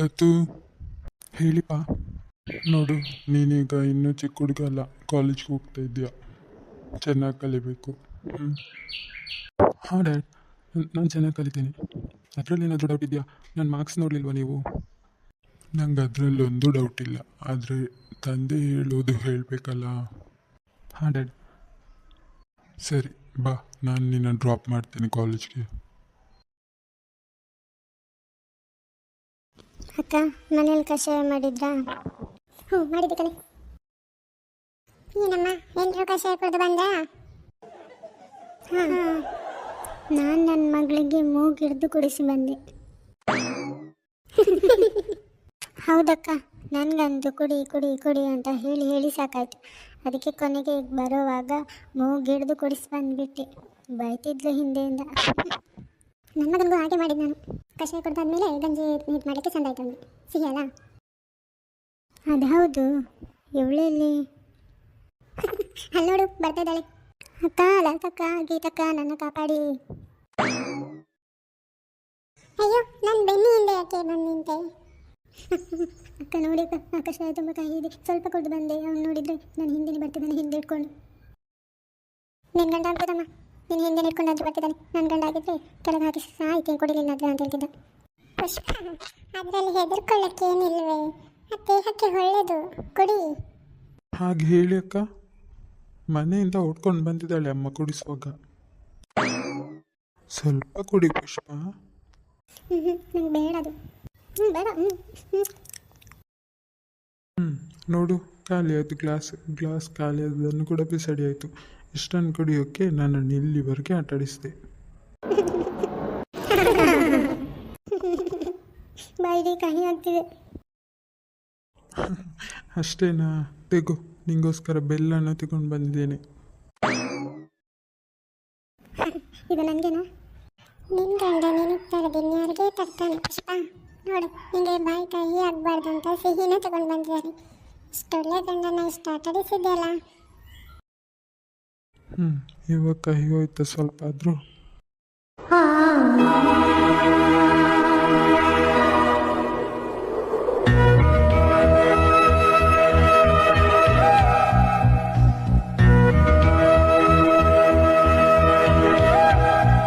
ಲತು, ಹೇಳಿಪ್ಪ. ನೋಡು, ನೀನೀಗ ಇನ್ನೂ ಚಿಕ್ಕ ಹುಡುಗ ಅಲ್ಲ, ಕಾಲೇಜ್ಗೆ ಹೋಗ್ತಾ ಇದೆಯಾ. ಚೆನ್ನಾಗಿ ಕಲಿಬೇಕು. ಹಾಂ ಡ್ಯಾಡ್, ನಾನು ಚೆನ್ನಾಗಿ ಕಲಿತೀನಿ. ಅದರಲ್ಲಿ ಏನಾದರೂ ಡೌಟ್ ಇದೆಯಾ? ನನ್ನ ಮಾರ್ಕ್ಸ್ ನೋಡಲಿಲ್ವಾ ನೀವು? ನಂಗೆ ಅದರಲ್ಲೊಂದು ಡೌಟ್ ಇಲ್ಲ, ಆದರೆ ತಂದೆ ಹೇಳೋದು ಹೇಳಬೇಕಲ್ಲ. ಹಾಂ ಡ್ಯಾಡ್. ಸರಿ ಬಾ, ನಾನು ನಿನ್ನ ಡ್ರಾಪ್ ಮಾಡ್ತೀನಿ ಕಾಲೇಜ್ಗೆ. ಅಕ್ಕ, ಮನೇಲಿ ಕಷಾಯ ಮಾಡಿದ್ರಾ? ಹ್ಞೂ, ಮಾಡಿದ್ದೆ ಕಣೆ. ಏನಮ್ಮ, ಎಲ್ಲರೂ ಕಷಾಯ ಕುಡಿದು ಬಂದ? ಹಾಂ, ನಾನು ನನ್ನ ಮಗಳಿಗೆ ಮೂಗಿಡ್ದು ಕುಡಿಸಿ ಬಂದೆ. ಹೌದಕ್ಕ, ನನಗಂತೂ ಕುಡಿ ಕುಡಿ ಕುಡಿ ಅಂತ ಹೇಳಿ ಹೇಳಿ ಸಾಕಾಯ್ತು. ಅದಕ್ಕೆ ಕೊನೆಗೆ ಬರೋವಾಗ ಮೂಗಿಡ್ದು ಕುಡಿಸಿ ಬಂದುಬಿಟ್ಟೆ. ಬೈತಿದ್ಲು ಹಿಂದೆಯಿಂದ. ನನ್ನ ಮಗನಿಗೂ ಹಾಗೆ ಮಾಡಿದ್ದು ನಾನು. ಕಷಾಯ ಕುಡ್ದಾದ್ಮೇಲೆ ಗಂಜಿ ನೀರು ಮಾಡಲಿಕ್ಕೆ ಚಂದ ಆಯ್ತು. ಅವನಿಗೆ ಸಿಹಿ ಅಲ್ಲ. ಅದು ಹೌದು. ಇವಳೆಲ್ಲಿ? ಅಲ್ಲಿ ನೋಡು, ಬರ್ತಾ ಇದ್ದಾಳೆ. ಅಕ್ಕ, ಲತಕ್ಕ, ಗೀತಕ್ಕ, ನನ್ನ ಕಾಪಾಡಿ. ಅಯ್ಯೋ, ನನ್ನ ಬೆನ್ನಿ ಹಿಂದೆ ಯಾಕೆ ಬಂದು ನಿಂತೆ? ಅಕ್ಕ ನೋಡಿ, ಕಷಾಯ ತುಂಬ ಕಹಿ ಇದೆ, ಸ್ವಲ್ಪ ಕುಡಿದು ಬಂದೆ. ಅವ್ನು ನೋಡಿದ್ರೆ ನಾನು ಹಿಂದೆ ಬರ್ತಿದ್ದಾನೆ, ಹಿಂದೆ ಇಟ್ಕೊಂಡು. ನಿನ್ನ ಗಂಡ ಆಗ್ಬೋದಮ್ಮ, ನೀನು ಹಿಂದೆ ಇಟ್ಕೊಂಡು ಅಂತ ಬರ್ತಿದ್ದಾನೆ. ನನ್ನ ಗಂಡ ಆಗಿದ್ರೆ ಕೆಳಗೆ ಹಾಕಿ ಸಾಯ್ತೇನೆ, ಕುಡಿಲಿಲ್ಲ ಅಂತ ಹೇಳ್ತಿದ್ದ. ಪುಷ್ಪ, ಅದರಲ್ಲಿ ಹೆದರ್ಕೊಳ್ಳೋಕ್ಕೆ ಏನಿಲ್ವೇ? ದೇಹಕ್ಕೆ ಒಳ್ಳೆಯದು, ಕುಡಿ. ಹಾಗೆ ಹೇಳಿ ಅಕ್ಕ, ಮನೆಯಿಂದ ಹೊಡ್ಕೊಂಡು ಬಂದಿದ್ದಾಳೆ ಅಮ್ಮ ಕುಡಿಸುವಾಗ. ಸ್ವಲ್ಪ ಕುಡಿ ಪುಷ್ಪ. ನಂಗೆ ಬೇಡ ಅದು. ಬೇಡ. ನೋಡು, ಖಾಲಿ ಆಯಿತು ಗ್ಲಾಸ್ ಖಾಲಿ ಆದದನ್ನು ಕೂಡ ಬಿಸಾಡಿ ಆಯಿತು. ಇಷ್ಟನ್ನು ಕುಡಿಯೋಕ್ಕೆ ನನ್ನನ್ನು ಇಲ್ಲಿವರೆಗೆ ಆಟಾಡಿಸಿದೆ. ಬಾಯಿಗೆ ಕಹಿ ಆಗ್ತಿದೆ. ಅಷ್ಟೇನಾ? ತೆಗೋ, ನಿಂಗೋಸ್ಕರ ಬೆಲ್ಲನ ತಗೊಂಡು ಬಂದಿದ್ದೇನೆ. ಇದು ನನಗೇನಾ? ನಿನ್ನ ಗಂಡ ನೀನು ತರದಿಲ್ಲ, ಯಾರಿಗೆ ತರ್ತಾನೆ ಪುಷ್ಪ? ನೋಡು, ನಿಮಗೆ ಬಾಯಿ ಕಹಿ ಆಗಬಾರ್ದು ಅಂತ ಸಿಹಿನ ತಗೊಂಡು ಬಂದಿದ್ದಾರೆ. ಇಷ್ಟೊಳ್ಳೆ ಗಂಡನ ಇಷ್ಟ ಆಟಾಡಿಸಿದ್ಯಲ್ಲ. ಇವಾಗ ಕಹಿ ಹೋಯ್ತು ಸ್ವಲ್ಪ ಆದರೂ.